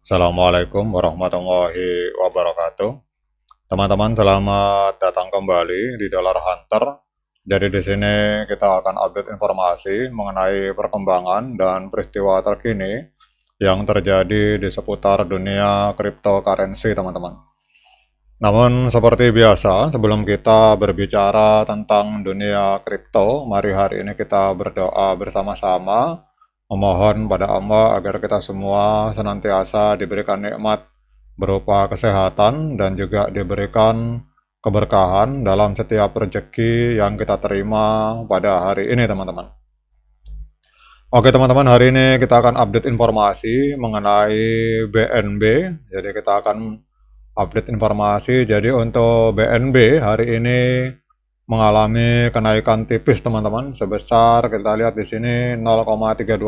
Assalamualaikum warahmatullahi wabarakatuh. Teman-teman, selamat datang kembali di Dollar Hunter. Jadi di sini kita akan update informasi mengenai perkembangan dan peristiwa terkini yang terjadi di seputar dunia cryptocurrency, teman-teman. Namun seperti biasa, sebelum kita berbicara tentang dunia kripto, mari hari ini kita berdoa bersama-sama, memohon pada Allah agar kita semua senantiasa diberikan nikmat berupa kesehatan dan juga diberikan keberkahan dalam setiap rezeki yang kita terima pada hari ini, teman-teman. Oke teman-teman, hari ini kita akan update informasi mengenai BNB. Jadi kita akan update informasi. Jadi untuk BNB hari ini mengalami kenaikan tipis, teman-teman, sebesar kita lihat di sini 0,32%.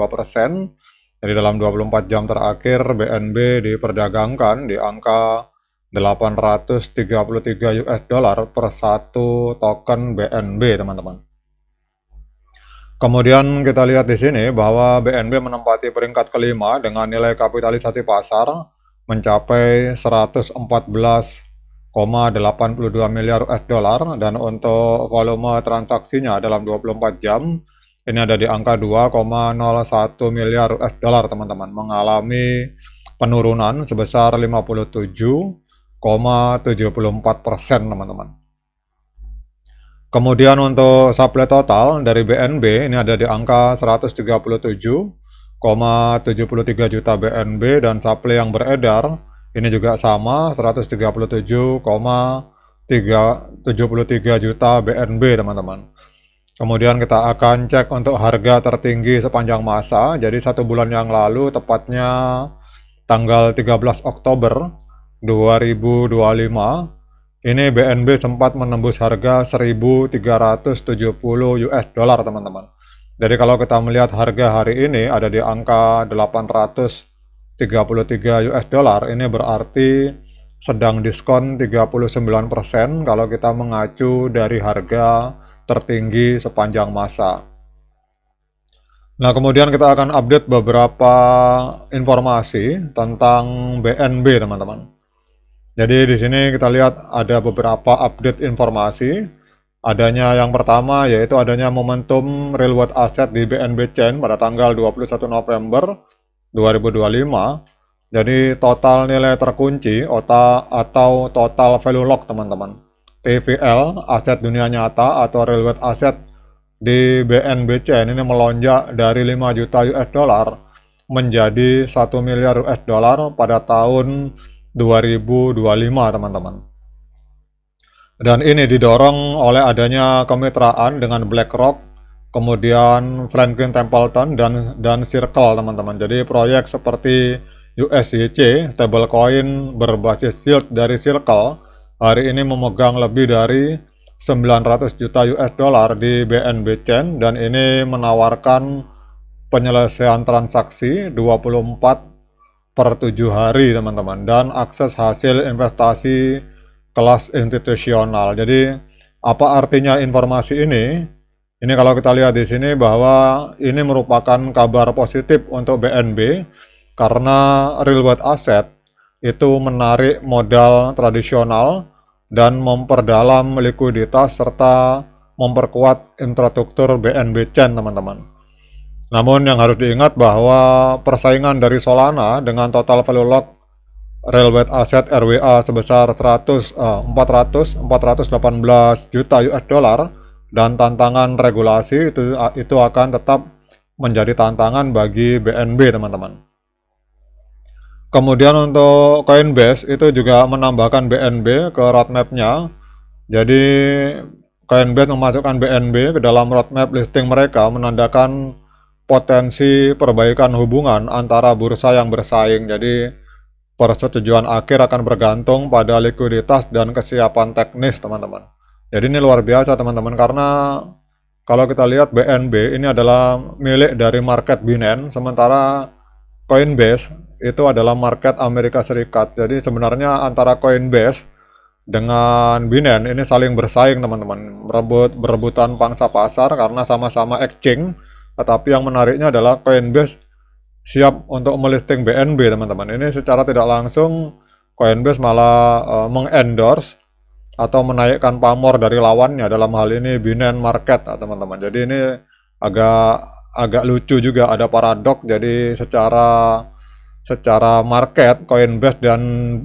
Jadi dalam 24 jam terakhir BNB diperdagangkan di angka 833 US dollar per satu token BNB, teman-teman. Kemudian kita lihat di sini bahwa BNB menempati peringkat kelima dengan nilai kapitalisasi pasar mencapai 114,82 miliar US dollar, dan untuk volume transaksinya dalam 24 jam ini ada di angka 2,01 miliar US dollar, teman-teman, mengalami penurunan sebesar 57,74%, teman-teman. Kemudian untuk supply total dari BNB ini ada di angka 137,73 juta BNB, dan supply yang beredar ini juga sama 137,73 juta BNB, teman-teman. Kemudian kita akan cek untuk harga tertinggi sepanjang masa. Jadi 1 bulan yang lalu, tepatnya tanggal 13 Oktober 2025, ini BNB sempat menembus harga 1.370 US dollar, teman-teman. Jadi kalau kita melihat harga hari ini ada di angka 833 US dollar, ini berarti sedang diskon 39% kalau kita mengacu dari harga tertinggi sepanjang masa. Nah, kemudian kita akan update beberapa informasi tentang BNB, teman-teman. Jadi di sini kita lihat ada beberapa update informasi. Adanya yang pertama yaitu adanya momentum real world asset di BNB Chain pada tanggal 21 November 2025. Jadi total nilai terkunci atau total value lock, teman-teman, TVL, aset dunia nyata atau real world asset di BNB Chain ini melonjak dari 5 juta US dollar menjadi 1 miliar US dollar pada tahun 2025, teman-teman. Dan ini didorong oleh adanya kemitraan dengan BlackRock, kemudian Franklin Templeton dan Circle, teman-teman. Jadi proyek seperti USDC, stablecoin berbasis yield dari Circle, hari ini memegang lebih dari 900 juta US dollar di BNB Chain, dan ini menawarkan penyelesaian transaksi 24/7 hari, teman-teman, dan akses hasil investasi kelas institusional. Jadi apa artinya informasi ini? Ini kalau kita lihat di sini bahwa ini merupakan kabar positif untuk BNB karena real world asset itu menarik modal tradisional dan memperdalam likuiditas serta memperkuat infrastruktur BNB Chain, teman-teman. Namun yang harus diingat bahwa persaingan dari Solana dengan total value lock real world asset RWA sebesar 418 juta US dollar dan tantangan regulasi itu akan tetap menjadi tantangan bagi BNB, teman-teman. Kemudian untuk Coinbase itu juga menambahkan BNB ke roadmap-nya. Jadi Coinbase memasukkan BNB ke dalam roadmap listing mereka, menandakan potensi perbaikan hubungan antara bursa yang bersaing. Jadi persetujuan akhir akan bergantung pada likuiditas dan kesiapan teknis, teman-teman. Jadi ini luar biasa, teman-teman, karena kalau kita lihat BNB ini adalah milik dari market Binance, sementara Coinbase itu adalah market Amerika Serikat. Jadi sebenarnya antara Coinbase dengan Binance ini saling bersaing, teman-teman, berebutan pangsa pasar karena sama-sama exchange. Tetapi yang menariknya adalah Coinbase siap untuk melisting BNB teman-teman. Ini secara tidak langsung Coinbase malah mengendorse atau menaikkan pamor dari lawannya, dalam hal ini Binance Market teman-teman. Jadi ini agak lucu juga, ada paradok. Jadi secara market Coinbase dan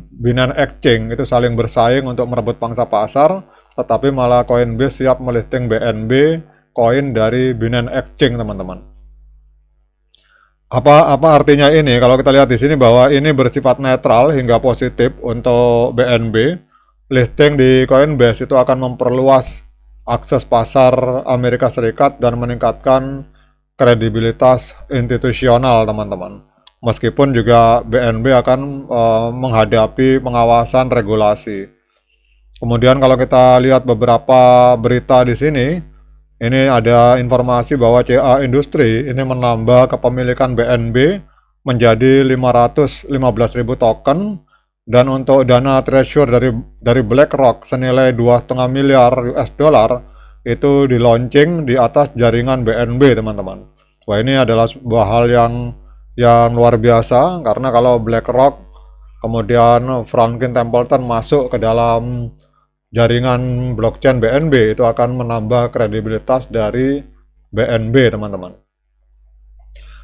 Binance Exchange itu saling bersaing untuk merebut pangsa pasar, tetapi malah Coinbase siap melisting BNB koin dari Binance Exchange teman-teman. Apa artinya ini? Kalau kita lihat di sini bahwa ini bersifat netral hingga positif untuk BNB. Listing di Coinbase itu akan memperluas akses pasar Amerika Serikat dan meningkatkan kredibilitas institusional teman-teman. Meskipun juga BNB akan menghadapi pengawasan regulasi. Kemudian kalau kita lihat beberapa berita di sini, ini ada informasi bahwa CA Industri ini menambah kepemilikan BNB menjadi 515.000 token, dan untuk dana treasure dari BlackRock senilai 2,5 miliar US dollar itu di launching di atas jaringan BNB teman-teman. Wah, ini adalah sebuah hal yang luar biasa, karena kalau BlackRock kemudian Franklin Templeton masuk ke dalam jaringan blockchain BNB, itu akan menambah kredibilitas dari BNB teman-teman.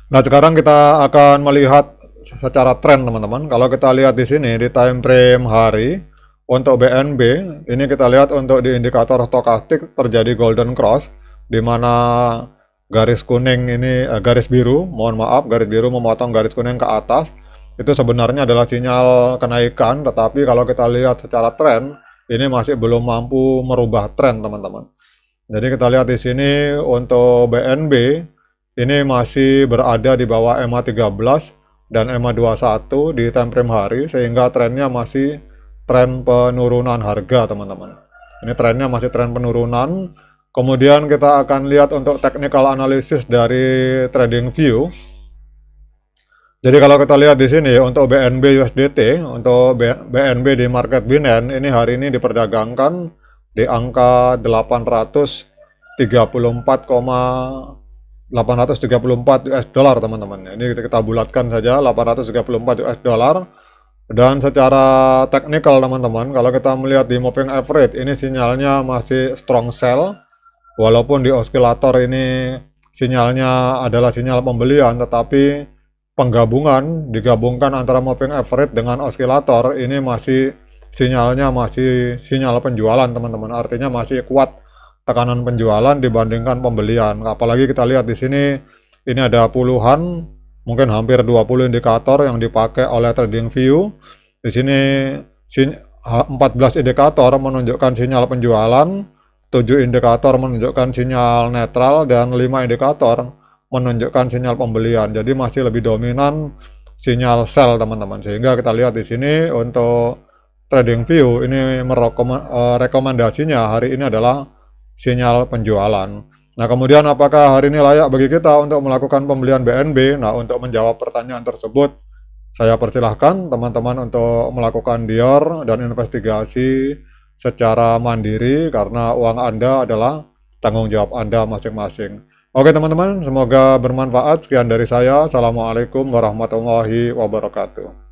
Nah, sekarang kita akan melihat secara tren teman-teman. Kalau kita lihat di sini di time frame hari untuk BNB, ini kita lihat untuk di indikator stokastik terjadi golden cross, di mana garis kuning ini garis biru memotong garis kuning ke atas. Itu sebenarnya adalah sinyal kenaikan, tetapi kalau kita lihat secara tren ini masih belum mampu merubah tren teman-teman. Jadi kita lihat di sini untuk BNB ini masih berada di bawah EMA 13 dan EMA 21 di time frame hari, sehingga trennya masih tren penurunan harga teman-teman. Ini trennya masih tren penurunan. Kemudian kita akan lihat untuk technical analysis dari TradingView. Jadi kalau kita lihat di sini untuk BNB USDT, untuk BNB di market Binance ini hari ini diperdagangkan di angka 834 US dollar teman-teman. Ini kita bulatkan saja 834 US dollar. Dan secara teknikal teman-teman, kalau kita melihat di moving average ini sinyalnya masih strong sell, walaupun di oskilator ini sinyalnya adalah sinyal pembelian, tetapi digabungkan antara moving average dengan oskilator ini masih sinyalnya masih sinyal penjualan teman-teman. Artinya masih kuat tekanan penjualan dibandingkan pembelian. Apalagi kita lihat di sini ini ada puluhan, mungkin hampir 20 indikator yang dipakai oleh TradingView. Di sini 14 indikator menunjukkan sinyal penjualan, 7 indikator menunjukkan sinyal netral, dan 5 indikator menunjukkan sinyal pembelian. Jadi masih lebih dominan sinyal sell teman-teman. Sehingga kita lihat di sini untuk TradingView ini rekomendasinya hari ini adalah sinyal penjualan. Nah, kemudian apakah hari ini layak bagi kita untuk melakukan pembelian BNB? Nah, untuk menjawab pertanyaan tersebut, saya persilahkan teman-teman untuk melakukan dior dan investigasi secara mandiri, karena uang Anda adalah tanggung jawab Anda masing-masing. Oke teman-teman, semoga bermanfaat. Sekian dari saya. Assalamualaikum warahmatullahi wabarakatuh.